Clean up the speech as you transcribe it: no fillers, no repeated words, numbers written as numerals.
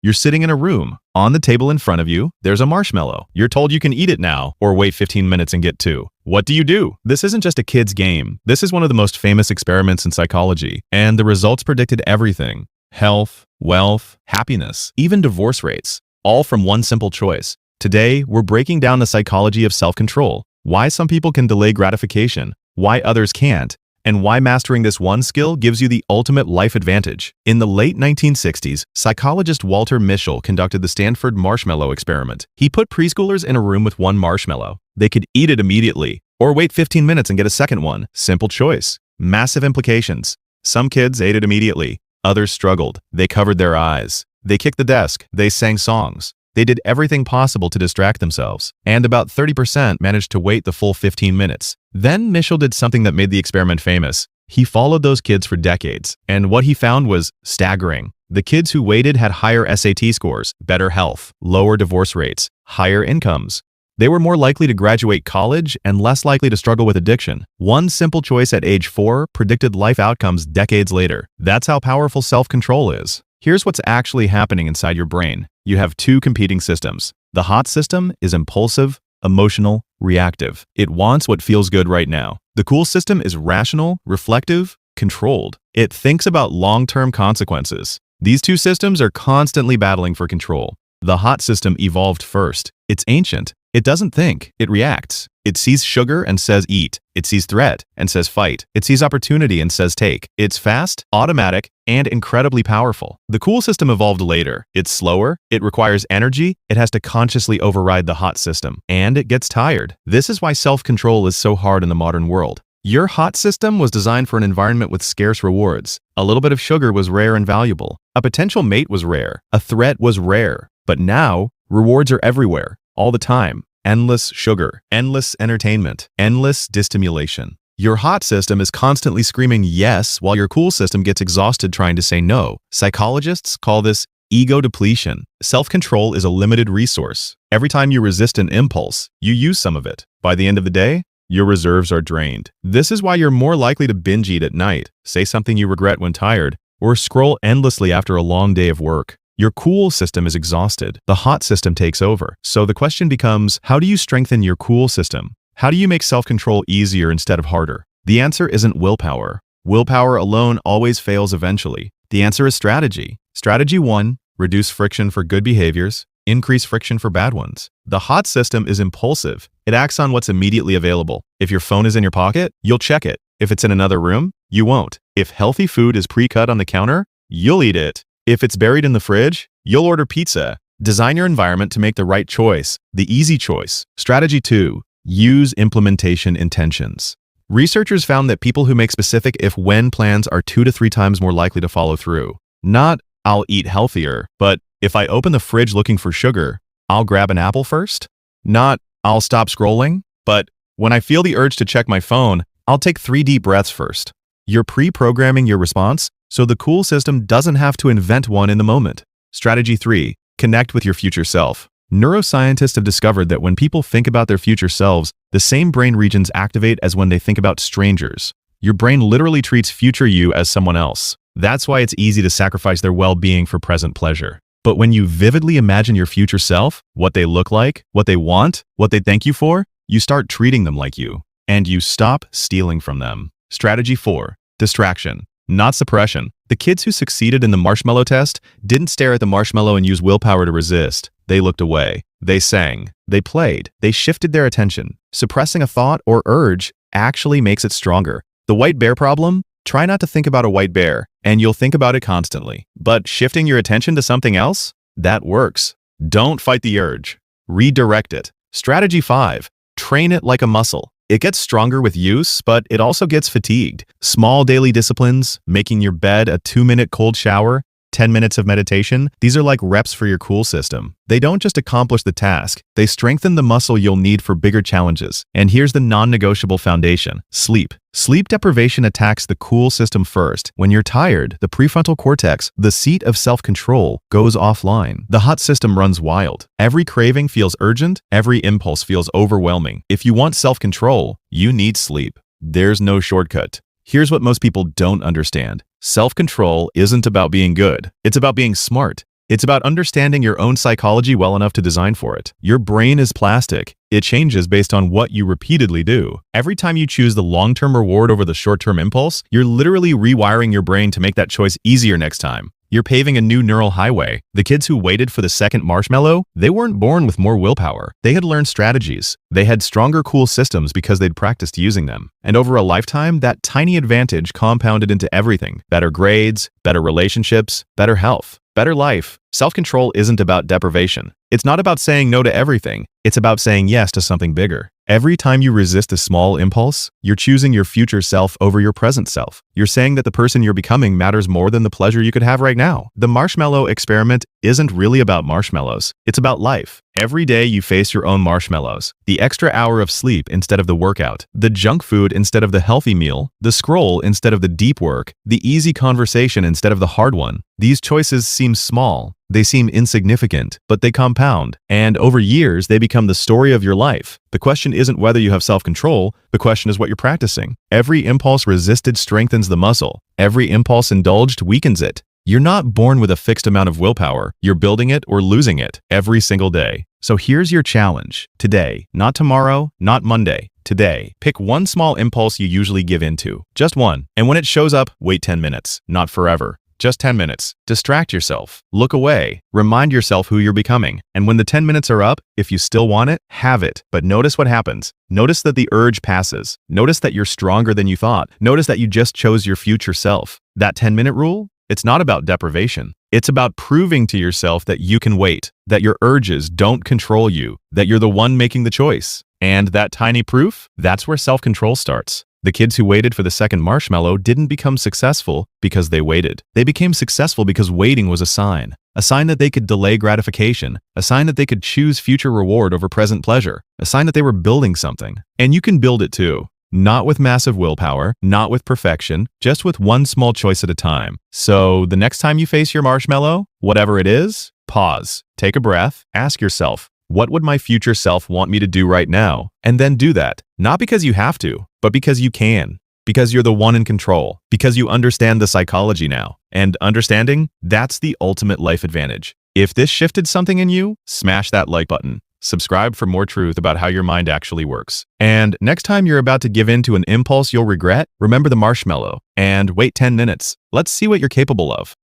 You're sitting in a room. On the table in front of you, there's a marshmallow. You're told you can eat it now, or wait 15 minutes and get two. What do you do? This isn't just a kid's game. This is one of the most famous experiments in psychology, and the results predicted everything. Health, wealth, happiness, even divorce rates, all from one simple choice. Today, we're breaking down the psychology of self-control, why some people can delay gratification, why others can't, and why mastering this one skill gives you the ultimate life advantage. In the late 1960s, psychologist Walter Mischel conducted the Stanford Marshmallow Experiment. He put preschoolers in a room with one marshmallow. They could eat it immediately, or wait 15 minutes and get a second one. Simple choice. Massive implications. Some kids ate it immediately. Others struggled. They covered their eyes. They kicked the desk. They sang songs. They did everything possible to distract themselves, and about 30% managed to wait the full 15 minutes. Then Mischel did something that made the experiment famous. He followed those kids for decades, and what he found was staggering. The kids who waited had higher SAT scores, better health, lower divorce rates, higher incomes. They were more likely to graduate college and less likely to struggle with addiction. One simple choice at age 4 predicted life outcomes decades later. That's how powerful self-control is. Here's what's actually happening inside your brain. You have two competing systems. The hot system is impulsive, emotional, reactive. It wants what feels good right now. The cool system is rational, reflective, controlled. It thinks about long-term consequences. These two systems are constantly battling for control. The hot system evolved first. It's ancient. It doesn't think, it reacts. It sees sugar and says eat. It sees threat and says fight. It sees opportunity and says take. It's fast, automatic, and incredibly powerful. The cool system evolved later. It's slower, it requires energy, it has to consciously override the hot system, and it gets tired. This is why self-control is so hard in the modern world. Your hot system was designed for an environment with scarce rewards. A little bit of sugar was rare and valuable. A potential mate was rare. A threat was rare. But now, rewards are everywhere. All the time. Endless sugar, endless entertainment, endless stimulation. Your hot system is constantly screaming yes while your cool system gets exhausted trying to say no. Psychologists call this ego depletion. Self-control is a limited resource. Every time you resist an impulse, you use some of it. By the end of the day, your reserves are drained. This is why you're more likely to binge eat at night, say something you regret when tired, or scroll endlessly after a long day of work. Your cool system is exhausted. The hot system takes over. So the question becomes, how do you strengthen your cool system? How do you make self-control easier instead of harder? The answer isn't willpower. Willpower alone always fails eventually. The answer is strategy. Strategy 1, reduce friction for good behaviors, increase friction for bad ones. The hot system is impulsive. It acts on what's immediately available. If your phone is in your pocket, you'll check it. If it's in another room, you won't. If healthy food is pre-cut on the counter, you'll eat it. If it's buried in the fridge, you'll order pizza. Design your environment to make the right choice, the easy choice. Strategy 2, use implementation intentions. Researchers found that people who make specific if-when plans are 2 to 3 times more likely to follow through. Not, I'll eat healthier, but if I open the fridge looking for sugar, I'll grab an apple first. Not, I'll stop scrolling, but when I feel the urge to check my phone, I'll take 3 deep breaths first. You're pre-programming your response, so the cool system doesn't have to invent one in the moment. Strategy 3, connect with your future self. Neuroscientists have discovered that when people think about their future selves, the same brain regions activate as when they think about strangers. Your brain literally treats future you as someone else. That's why it's easy to sacrifice their well-being for present pleasure. But when you vividly imagine your future self, what they look like, what they want, what they thank you for, you start treating them like you, and you stop stealing from them. Strategy 4, distraction. Not suppression. The kids who succeeded in the marshmallow test didn't stare at the marshmallow and use willpower to resist. They looked away. They sang. They played. They shifted their attention. Suppressing a thought or urge actually makes it stronger. The white bear problem? Try not to think about a white bear, and you'll think about it constantly. But shifting your attention to something else? That works. Don't fight the urge. Redirect it. Strategy 5. Train it like a muscle. It gets stronger with use, but it also gets fatigued. Small daily disciplines, making your bed a 2-minute cold shower, 10 minutes of meditation, these are like reps for your cool system. They don't just accomplish the task, they strengthen the muscle you'll need for bigger challenges. And here's the non-negotiable foundation: sleep. Sleep deprivation attacks the cool system first. When you're tired, the prefrontal cortex, the seat of self-control, goes offline. The hot system runs wild. Every craving feels urgent, every impulse feels overwhelming. If you want self-control, you need sleep. There's no shortcut. Here's what most people don't understand. Self-control isn't about being good. It's about being smart. It's about understanding your own psychology well enough to design for it. Your brain is plastic. It changes based on what you repeatedly do. Every time you choose the long-term reward over the short-term impulse, you're literally rewiring your brain to make that choice easier next time. You're paving a new neural highway. The kids who waited for the second marshmallow, they weren't born with more willpower. They had learned strategies. They had stronger cool systems because they'd practiced using them. And over a lifetime, that tiny advantage compounded into everything. Better grades, better relationships, better health, better life. Self-control isn't about deprivation. It's not about saying no to everything. It's about saying yes to something bigger. Every time you resist a small impulse, you're choosing your future self over your present self. You're saying that the person you're becoming matters more than the pleasure you could have right now. The marshmallow experiment isn't really about marshmallows. It's about life. Every day you face your own marshmallows. The extra hour of sleep instead of the workout. The junk food instead of the healthy meal. The scroll instead of the deep work. The easy conversation instead of the hard one. These choices seem small. They seem insignificant, but they compound. And over years, they become the story of your life. The question isn't whether you have self-control. The question is what you're practicing. Every impulse resisted strengthens the muscle. Every impulse indulged weakens it. You're not born with a fixed amount of willpower. You're building it or losing it every single day. So here's your challenge. Today, not tomorrow, not Monday. Today, pick one small impulse you usually give into. Just one. And when it shows up, wait 10 minutes. Not forever. Just 10 minutes. Distract yourself. Look away. Remind yourself who you're becoming. And when the 10 minutes are up, if you still want it, have it. But notice what happens. Notice that the urge passes. Notice that you're stronger than you thought. Notice that you just chose your future self. That 10-minute rule? It's not about deprivation. It's about proving to yourself that you can wait, that your urges don't control you, that you're the one making the choice. And that tiny proof? That's where self-control starts. The kids who waited for the second marshmallow didn't become successful because they waited. They became successful because waiting was a sign that they could delay gratification, a sign that they could choose future reward over present pleasure, a sign that they were building something. And you can build it too. Not with massive willpower, not with perfection, just with one small choice at a time. So the next time you face your marshmallow, whatever it is, pause, take a breath, ask yourself, what would my future self want me to do right now? And then do that. Not because you have to, but because you can. Because you're the one in control. Because you understand the psychology now. And understanding, that's the ultimate life advantage. If this shifted something in you, smash that like button. Subscribe for more truth about how your mind actually works. And next time you're about to give in to an impulse you'll regret, remember the marshmallow and wait 10 minutes. Let's see what you're capable of.